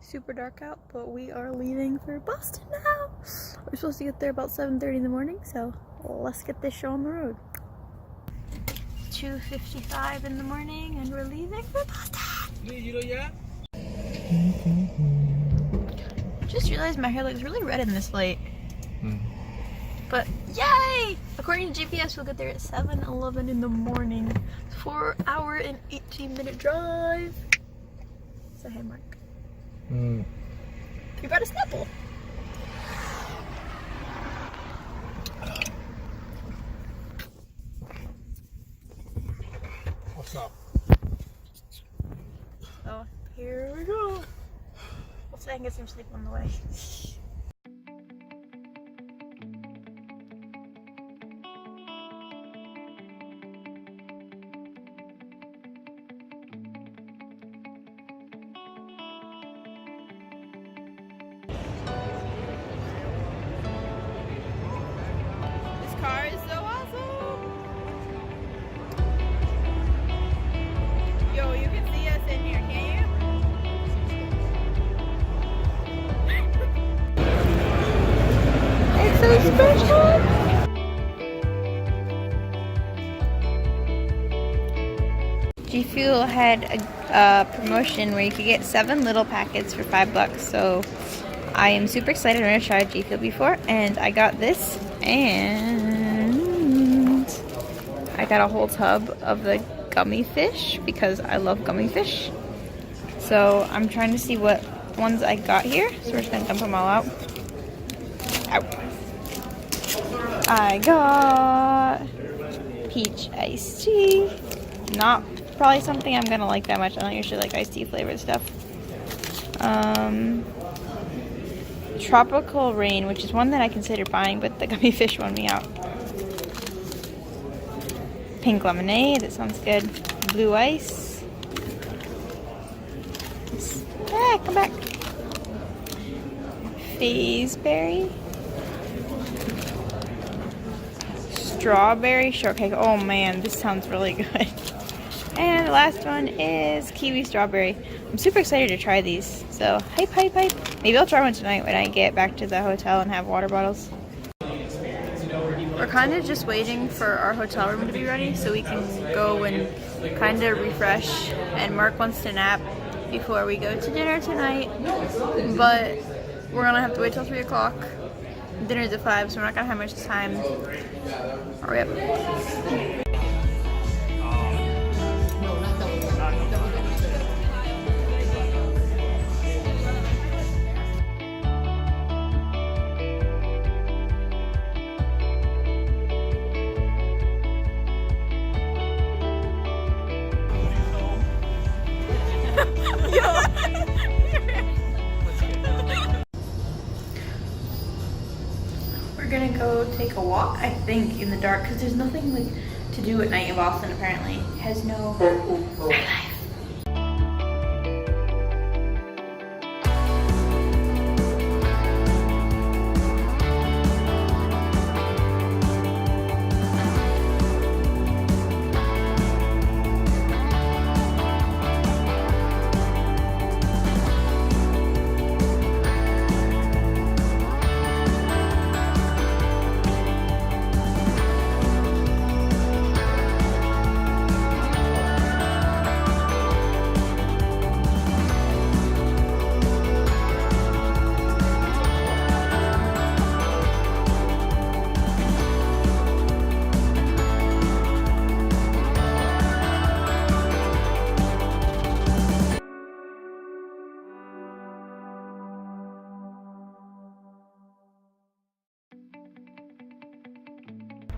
Super dark out, but we are leaving for Boston now. We're supposed to get there about 7:30 in the morning, so let's get this show on the road. 2:55 in the morning and we're leaving for Boston. Just realized my hair looks really red in this light. But yay! According to GPS, we'll get there at 7:11 in the morning. It's 4-hour and 18-minute drive. Say hey, Mark. You brought a Snapple. What's up? So here we go. Let's try and get some sleep on the way. Car is so awesome! Yo, you can see us in here, can you? It's so special! G Fuel had a promotion where you could get 7 little packets for $5, so I am super excited. I've never tried G Fuel before, and I got this, and I got a whole tub of the gummy fish because I love gummy fish. So I'm trying to see what ones I got here. So we're just gonna dump them all out. Out. I got peach iced tea. Not probably something I'm gonna like that much. I don't usually like iced tea flavored stuff. Tropical Rain, which is one that I considered buying, but the gummy fish won me out. Pink lemonade, that sounds good. Blue ice. Come back. Fazeberry. Strawberry shortcake. Oh man, this sounds really good. And the last one is kiwi strawberry. I'm super excited to try these. So, hype, hype, hype. Maybe I'll try one tonight when I get back to the hotel and have water bottles. We're kind of just waiting for our hotel room to be ready so we can go and kind of refresh. And Mark wants to nap before we go to dinner tonight. But we're going to have to wait till 3 o'clock. Dinner's at 5, so we're not going to have much time. Hurry up. We're gonna go take a walk, I think, in the dark, because there's nothing like to do at night in Boston. Apparently, it has no nightlife.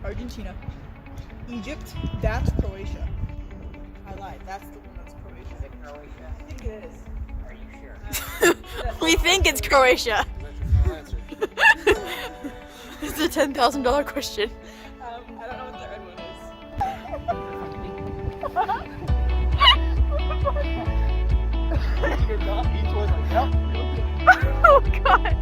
Argentina. Egypt, that's Croatia. I lied, that's the one that's Croatia. Is it Croatia? I think it is. Are you sure? We think it's Croatia. It's a $10,000 question. I don't know what the red one is. Oh god.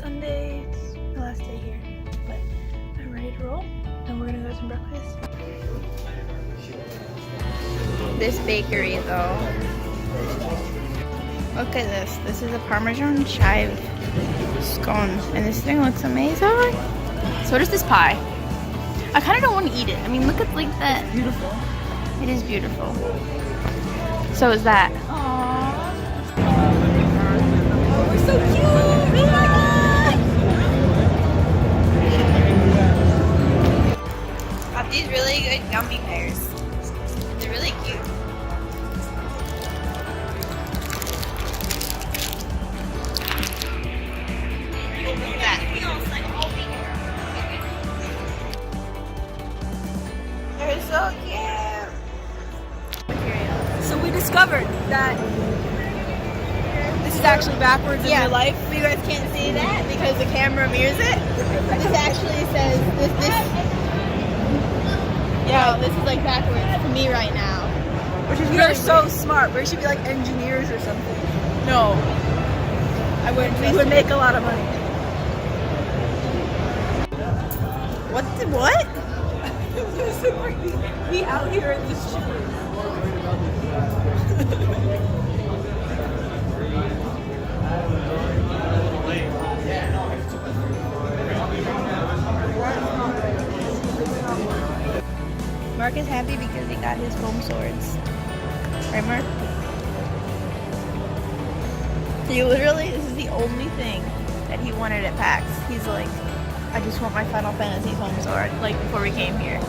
Sunday's the last day here, but I'm ready to roll, and we're gonna go to some breakfast. This bakery, though. Look at this. This is a Parmesan chive scone, and this thing looks amazing. So does this pie. I kind of don't want to eat it. I mean, look at like that. Beautiful. It is beautiful. So is that. Aww. Oh, we're so cute. Oh my god. Got these really good gummy bears. They're really cute. They're so cute. So we discovered that this is actually backwards in real life. You guys can't see that because the camera mirrors it. This actually says this. Yeah, this is like backwards for me right now. Which is really so smart. We should be like engineers or something. No, I wouldn't. We would make a lot of money. What? We out here in this shit. Mark is happy because he got his foam swords. Right, Mark? He literally, this is the only thing that he wanted at PAX. He's like, I just want my Final Fantasy foam sword, like before we came here.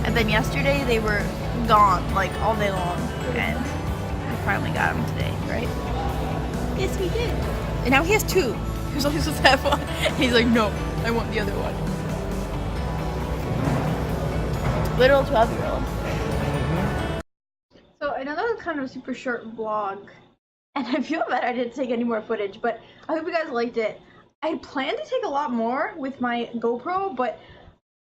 And then yesterday they were gone, like all day long. And we finally got them today, right? Yes, we did. And now he has two. He was only supposed to have one. And he's like, no, I want the other one. Literal 12-year-old. So I know that was kind of a super short vlog, and I feel bad I didn't take any more footage, but I hope you guys liked it. I had planned to take a lot more with my GoPro, but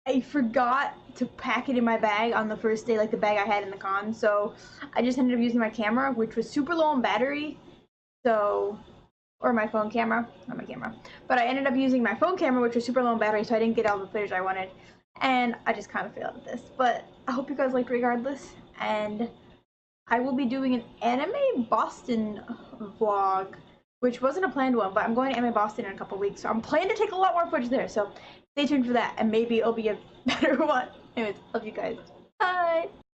I forgot to pack it in my bag on the first day, like the bag I had in the con, so I just ended up using my camera, which was super low on battery, so, or my phone camera, not my camera, but I ended up using my phone camera, which was super low on battery, so I didn't get all the footage I wanted. And I just kind of failed at this, but I hope you guys liked regardless, and I will be doing an Anime Boston vlog, which wasn't a planned one, but I'm going to Anime Boston in a couple weeks, so I'm planning to take a lot more footage there, so stay tuned for that, and maybe it'll be a better one. Anyways, love you guys. Bye!